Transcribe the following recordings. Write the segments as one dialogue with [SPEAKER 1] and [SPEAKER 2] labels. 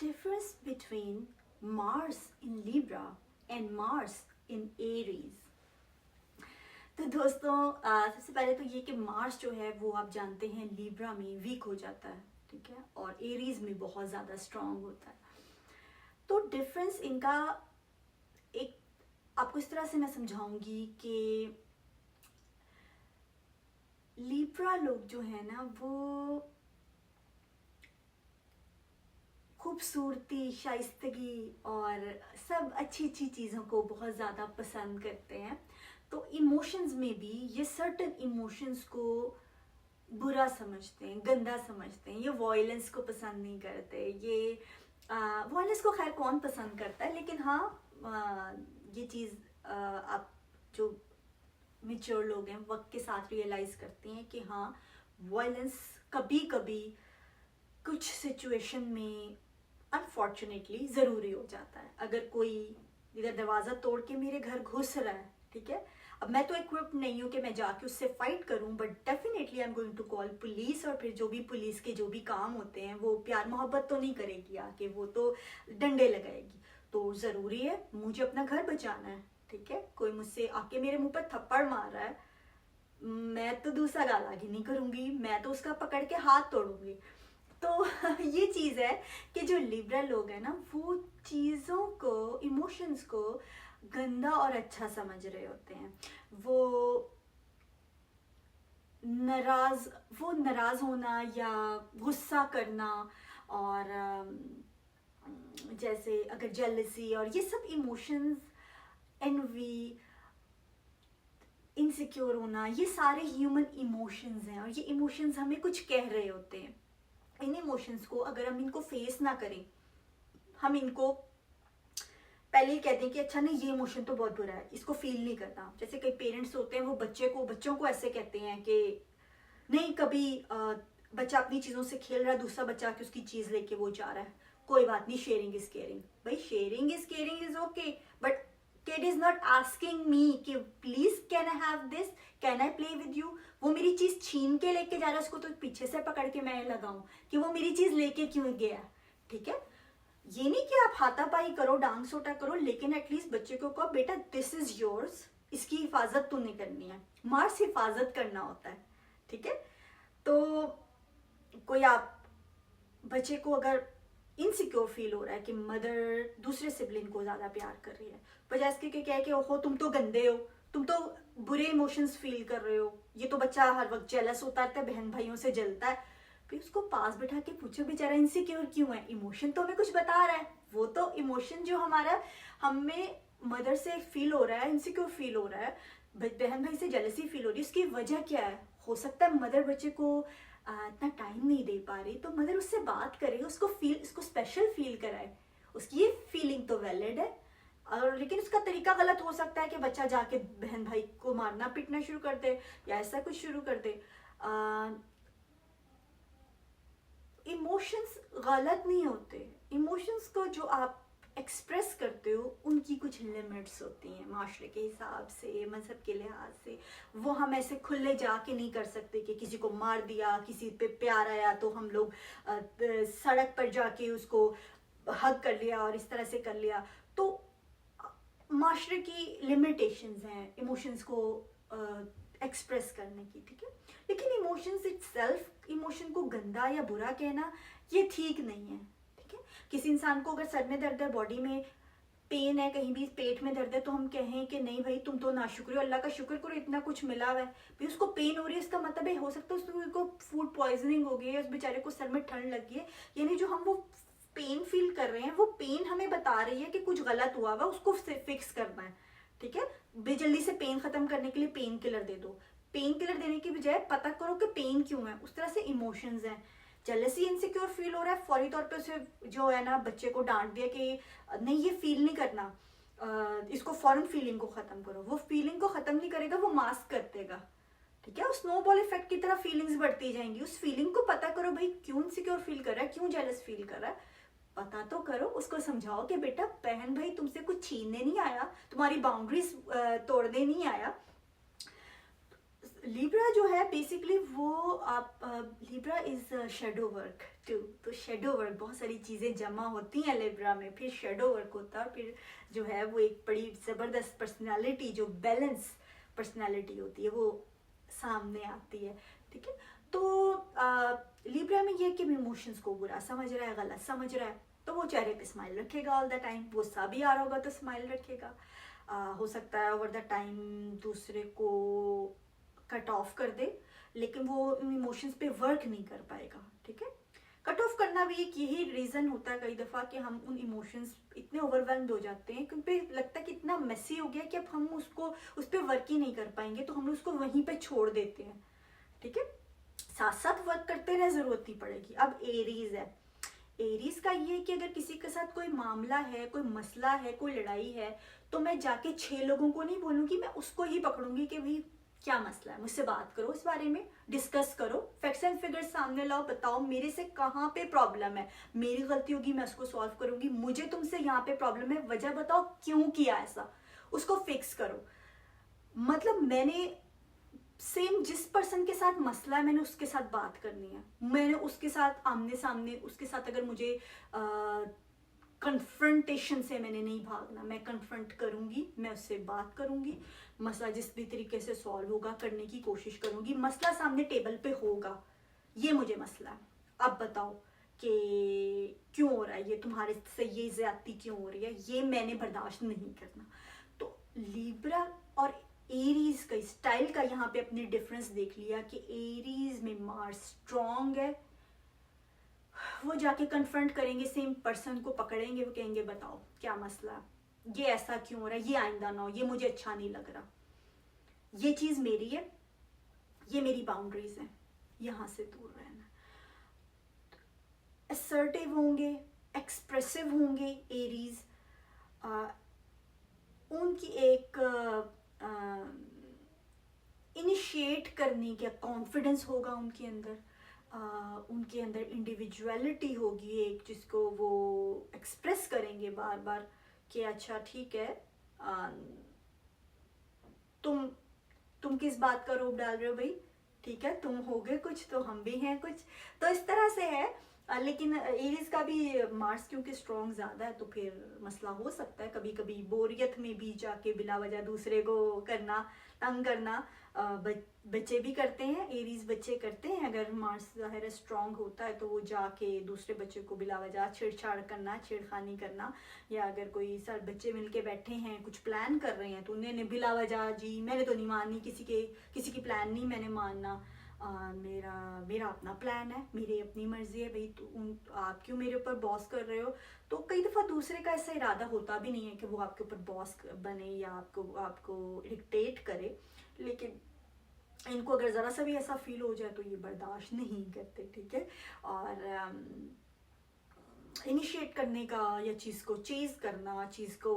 [SPEAKER 1] difference between Mars in Libra and Mars in Aries. तो दोस्तों सबसे पहले तो ये कि मार्स जो है वो आप जानते हैं लिब्रा में वीक हो जाता है, ठीक है, और एरीज में बहुत ज़्यादा स्ट्रांग होता है। तो डिफरेंस इनका एक आपको इस तरह से मैं समझाऊंगी कि लिब्रा लोग जो है ना वो खूबसूरती, शाइस्तगी और सब अच्छी अच्छी चीज़ों को बहुत ज़्यादा पसंद करते हैं। तो इमोशंस में भी ये सर्टन इमोशंस को बुरा समझते हैं, गंदा समझते हैं, ये वॉयलेंस को पसंद नहीं करते। ये वॉयलेंस को खैर कौन पसंद करता है, लेकिन हाँ ये चीज़ आप जो मेच्योर लोग हैं वक्त के साथ रियलाइज़ करते हैं कि हाँ वॉयलेंस कभी कभी कुछ सिचुएशन में अनफॉर्चुनेटली ज़रूरी हो जाता है। अगर कोई इधर दरवाज़ा तोड़ के मेरे घर घुस रहा है, ठीक है, अब मैं तो इक्विप्ड नहीं हूँ कि मैं जाके उससे फाइट करूँ, but definitely I am going to call police. और फिर जो भी पुलिस के जो भी काम होते हैं वो प्यार मोहब्बत तो नहीं करेगी आके, वो तो डंडे लगाएगी। तो ज़रूरी है मुझे अपना घर बचाना है, ठीक है। कोई मुझसे आके मेरे मुंह पर थप्पड़ मार रहा है, मैं तो दूसरा गाल आगे नहीं करूँगी, मैं तो उसका पकड़ के हाथ तोड़ूंगी। तो ये चीज़ है कि जो लिब्रा लोग हैं ना वो चीज़ों को, इमोशंस को गंदा और अच्छा समझ रहे होते हैं। वो नाराज होना या गुस्सा करना और जैसे अगर जेलसी और ये सब इमोशंस, एनवी, इनसिक्योर होना, ये सारे ह्यूमन इमोशंस हैं और ये इमोशंस हमें कुछ कह रहे होते हैं। इन इमोशंस को अगर हम इनको फेस ना करें, हम इनको पहले ही कहते हैं कि अच्छा नहीं ये इमोशन तो बहुत बुरा है, इसको फील नहीं करना। जैसे कई पेरेंट्स होते हैं वो बच्चों को ऐसे कहते हैं कि नहीं, कभी बच्चा अपनी चीज़ों से खेल रहा है, दूसरा बच्चा के उसकी चीज़ लेके वो जा रहा है, कोई बात नहीं, शेयरिंग इज केयरिंग। भाई sharing is caring is okay, but kid is not asking me कि please can I have this, can I play with you. वो मेरी चीज़ छीन के लेके जा रहा है, उसको तो पीछे से पकड़ के मैं लगाऊं कि वो मेरी चीज़ लेके क्यों गया, ठीक है। ये नहीं कि आप हाथापाई करो, डांग सोटा करो, लेकिन एटलीस्ट बच्चे को कहो बेटा दिस इज योर्स, इसकी हिफाजत तूने करनी है। मार्स हिफाजत करना होता है, ठीक है। तो कोई आप बच्चे को अगर इनसिक्योर फील हो रहा है कि मदर दूसरे सिबलिंग को ज्यादा प्यार कर रही है, बजाय इसके कि कहे कि ओहो तुम तो गंदे हो, तुम तो बुरे इमोशंस फील कर रहे हो, ये तो बच्चा हर वक्त जेलस होता रहता है, बहन भाइयों से जलता है, फिर उसको पास बैठा के पूछो बेचारा इनसिक्योर क्यों है। इमोशन तो हमें कुछ बता रहा है, वो तो इमोशन जो हमारा हमें मदर से फील हो रहा है, इनसिक्योर फील हो रहा है, बहन भाई से जेलसी फील हो रही है, उसकी वजह क्या है। हो सकता है मदर बच्चे को इतना टाइम नहीं दे पा रही, तो मदर उससे बात करे, उसको स्पेशल फील कराए, उसकी ये फीलिंग तो वैलिड है। और लेकिन उसका तरीका गलत हो सकता है कि बच्चा जाके बहन भाई को मारना पीटना शुरू कर दे या ऐसा कुछ शुरू कर दे। इमोशंस गलत नहीं होते, इमोशंस को जो आप एक्सप्रेस करते हो उनकी कुछ लिमिट्स होती हैं माशरे के हिसाब से, मजहब के लिहाज से। वो हम ऐसे खुले जाके नहीं कर सकते कि किसी को मार दिया, किसी पे प्यार आया तो हम लोग सड़क पर जाके उसको हग कर लिया और इस तरह से कर लिया। तो माशरे की लिमिटेशंस हैं इमोशंस को एक्सप्रेस करने की, ठीक है। लेकिन इमोशंस इटसेल्फ, इमोशन को गंदा या बुरा कहना ये ठीक नहीं है, ठीक है। किसी इंसान को अगर सर में दर्द है, बॉडी में पेन है, कहीं भी पेट में दर्द है, तो हम कहें कि नहीं भाई तुम तो नाशुक्र हो, अल्लाह का शुक्र करो इतना कुछ मिला हुआ है। भाई उसको पेन हो रही है, इसका मतलब है हो सकता है उसको फूड पॉइजनिंग हो गई है, उस बेचारे को सर में ठंड लग गई है, यानी जो हम वो पेन फील कर रहे हैं वो पेन हमें बता रही है कि कुछ गलत हुआ हुआ, उसको फिक्स करना है, ठीक है। बेजल्दी से पेन खत्म करने के लिए पेन किलर दे दो, पेन किलर देने की बजाय पता करो कि पेन क्यों है। उस तरह से इमोशंस हैं। जेलसी, इनसिक्योर फील हो रहा है, फौरी तौर पे उसे जो है ना बच्चे को डांट दिया कि नहीं ये फील नहीं करना, इसको फौरन फीलिंग को खत्म करो। वो फीलिंग को खत्म नहीं करेगा, वो मास्क कर देगा, ठीक है। उस स्नोबॉल इफेक्ट की तरह फीलिंग्स बढ़ती जाएंगी। उस फीलिंग को पता करो भाई क्यों इनसिक्योर फील कर रहा है, क्यों जेलस फील कर रहा है, पता तो करो। उसको समझाओ कि बेटा बहन भाई तुमसे कुछ छीनने नहीं आया, तुम्हारी बाउंड्रीज तोड़ने नहीं आया। लिब्रा जो है बेसिकली वो आप Libra is shadow work too. तो शेडो वर्क, बहुत सारी चीज़ें जमा होती हैं लिब्रा में, फिर शेडो वर्क होता है, और फिर जो है वो एक बड़ी ज़बरदस्त पर्सनालिटी, जो बैलेंस पर्सनालिटी होती है, वो सामने आती है। ठीक है, तो लिब्रा में ये है कि इमोशंस को बुरा समझ रहा है, गलत समझ रहा है, तो वो चेहरे पे स्माइल रखेगा ऑल द टाइम। गुस्सा भी आ रहा होगा तो स्माइल रखेगा। हो सकता है ओवर द टाइम दूसरे को कट ऑफ कर दे, लेकिन वो उन इमोशंस पे वर्क नहीं कर पाएगा। ठीक है, कट ऑफ करना भी एक यही रीज़न होता है कई दफ़ा कि हम उन इमोशंस इतने ओवरवेल्म्ड हो जाते हैं, क्योंकि लगता है कि इतना मेसी हो गया कि अब हम उसको उस पर वर्क ही नहीं कर पाएंगे, तो हम उसको वहीं पे छोड़ देते हैं। ठीक है, साथ साथ वर्क करते रहे, ज़रूरत नहीं पड़ेगी। अब एरीज है, एरीज का ये है कि अगर किसी के साथ कोई मामला है, कोई मसला है, कोई लड़ाई है, तो मैं जाके 6 लोगों को नहीं बोलूँगी, मैं उसको ही पकड़ूंगी कि भाई क्या मसला है, मुझसे बात करो, इस बारे में डिस्कस करो, फैक्ट्स एंड फिगर्स सामने लाओ, बताओ मेरे से कहाँ पे प्रॉब्लम है, मेरी गलती होगी मैं उसको सॉल्व करूंगी, मुझे तुमसे यहाँ पे प्रॉब्लम है, वजह बताओ क्यों किया ऐसा, उसको फिक्स करो। मतलब मैंने सेम जिस पर्सन के साथ मसला है मैंने उसके साथ बात करनी है, मैंने उसके साथ आमने सामने, उसके साथ अगर मुझे कन्फ्रंटेशन से मैंने नहीं भागना, मैं कन्फ्रंट करूंगी, मैं उससे बात करूंगी, मसला जिस भी तरीके से सॉल्व होगा करने की कोशिश करूंगी, मसला सामने टेबल पे होगा, ये मुझे मसला है, अब बताओ कि क्यों हो रहा है, ये तुम्हारे से ये ज्यादती क्यों हो रही है, ये मैंने बर्दाश्त नहीं करना। तो लिब्रा और एरीज का स्टाइल का यहाँ पे अपने डिफरेंस देख लिया कि एरीज में मार्स स्ट्रॉन्ग है, वो जाके कन्फ्रंट करेंगे, सेम पर्सन को पकड़ेंगे, वो कहेंगे बताओ क्या मसला है, ये ऐसा क्यों हो रहा है, ये आइंदा ना हो, ये मुझे अच्छा नहीं लग रहा, ये चीज मेरी है, ये मेरी बाउंड्रीज है, यहाँ से दूर रहना। असर्टिव होंगे, एक्सप्रेसिव होंगे एरीज, उनकी एक इनिशिएट करने का कॉन्फिडेंस होगा उनके अंदर, उनके अंदर इंडिविजुअलिटी होगी एक, जिसको वो एक्सप्रेस करेंगे बार बार कि अच्छा ठीक है, तुम किस बात का रोप डाल रहे हो भाई, ठीक है तुम हो गए कुछ तो हम भी हैं कुछ, तो इस तरह से है। लेकिन एरीज का भी मार्स क्योंकि स्ट्रॉन्ग ज़्यादा है, तो फिर मसला हो सकता है कभी कभी बोरियत में भी जाके बिला वजह दूसरे को करना, तंग करना। बच्चे भी करते हैं, एरीज बच्चे करते हैं, अगर मार्स ज़ाहिर स्ट्रॉन्ग होता है तो वो जाके दूसरे बच्चे को बिला वजह छेड़छाड़ करना, छेड़खानी करना, या अगर कोई सर बच्चे मिलके बैठे हैं कुछ प्लान कर रहे हैं तो उन्होंने बिला वजह जी मैंने तो नहीं माननी, किसी की प्लान नहीं मैंने मानना, मेरा अपना प्लान है, मेरी अपनी मर्जी है भाई, तो आप क्यों मेरे ऊपर बॉस कर रहे हो। तो कई दफ़ा दूसरे का ऐसा इरादा होता भी नहीं है कि वो आपके ऊपर बॉस बने या आपको डिक्टेट करे, लेकिन इनको अगर ज़रा सा भी ऐसा फील हो जाए तो ये बर्दाश्त नहीं करते। ठीक है, और इनिशिएट करने का या चीज़ को चेज़ करना, चीज़ को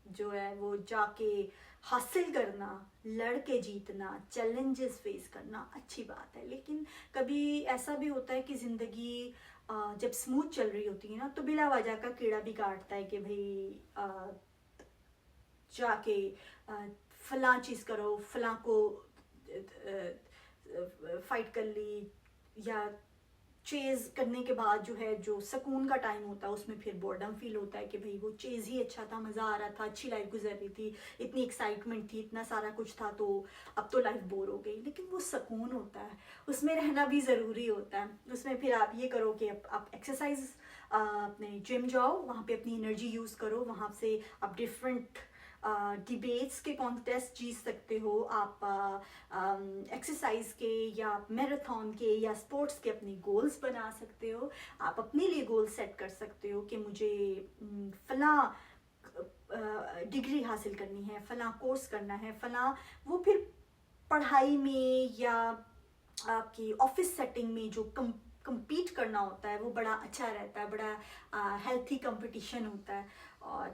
[SPEAKER 1] जो है वो जाके हासिल करना, लड़के जीतना, चैलेंजेस फेस करना अच्छी बात है। लेकिन कभी ऐसा भी होता है कि ज़िंदगी जब स्मूथ चल रही होती है ना, तो बिला वजह का कीड़ा भी काटता है कि भाई जाके फलां चीज़ करो, फलां को फाइट कर ली, या चेज़ करने के बाद जो है जो सुकून का टाइम होता है उसमें फिर बोर्डम फील होता है कि भाई वो चेज़ ही अच्छा था, मज़ा आ रहा था, अच्छी लाइफ गुजर रही थी, इतनी एक्साइटमेंट थी, इतना सारा कुछ था, तो अब तो लाइफ बोर हो गई। लेकिन वो सुकून होता है, उसमें रहना भी ज़रूरी होता है। उसमें फिर आप ये करो कि आप एक्सरसाइज, अपने जिम जाओ, वहाँ पे अपनी एनर्जी यूज़ करो, वहाँ से आप डिफरेंट डिबेट्स के कॉन्टेस्ट जीत सकते हो, आप एक्सरसाइज के या मैराथन के या स्पोर्ट्स के अपने गोल्स बना सकते हो, आप अपने लिए गोल सेट कर सकते हो कि मुझे फला डिग्री हासिल करनी है, फला कोर्स करना है, फला, वो फिर पढ़ाई में या आपकी ऑफिस सेटिंग में जो compete करना होता है वो बड़ा अच्छा रहता है, बड़ा हेल्थी कंपटीशन होता है, और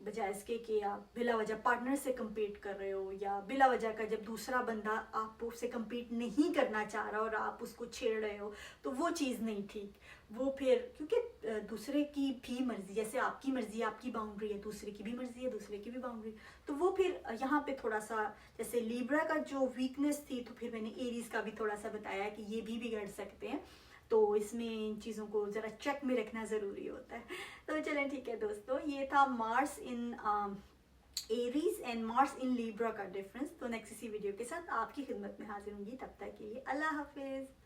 [SPEAKER 1] बजाय इसके कि आप बिला वजह पार्टनर से compete कर रहे हो, या बिला वजह का जब दूसरा बंदा आपसे compete नहीं करना चाह रहा और आप उसको छेड़ रहे हो, तो वो चीज़ नहीं ठीक। वो फिर क्योंकि दूसरे की भी मर्जी, जैसे आपकी मर्जी आपकी बाउंड्री है, दूसरे की भी मर्जी है दूसरे की भी बाउंड्री, तो वो फिर यहाँ पे थोड़ा सा, जैसे लिब्रा का जो वीकनेस थी, तो फिर मैंने एरीज का भी थोड़ा सा बताया कि ये भी बिगड़ सकते हैं, तो इसमें इन चीज़ों को ज़रा चेक में रखना ज़रूरी होता है। तो चलें ठीक है दोस्तों, ये था Mars in Aries and Mars in Libra का डिफरेंस। तो नेक्स्ट इसी वीडियो के साथ आपकी खिदमत में हाजिर होंगी, तब तक के लिए अल्लाह हाफिज़।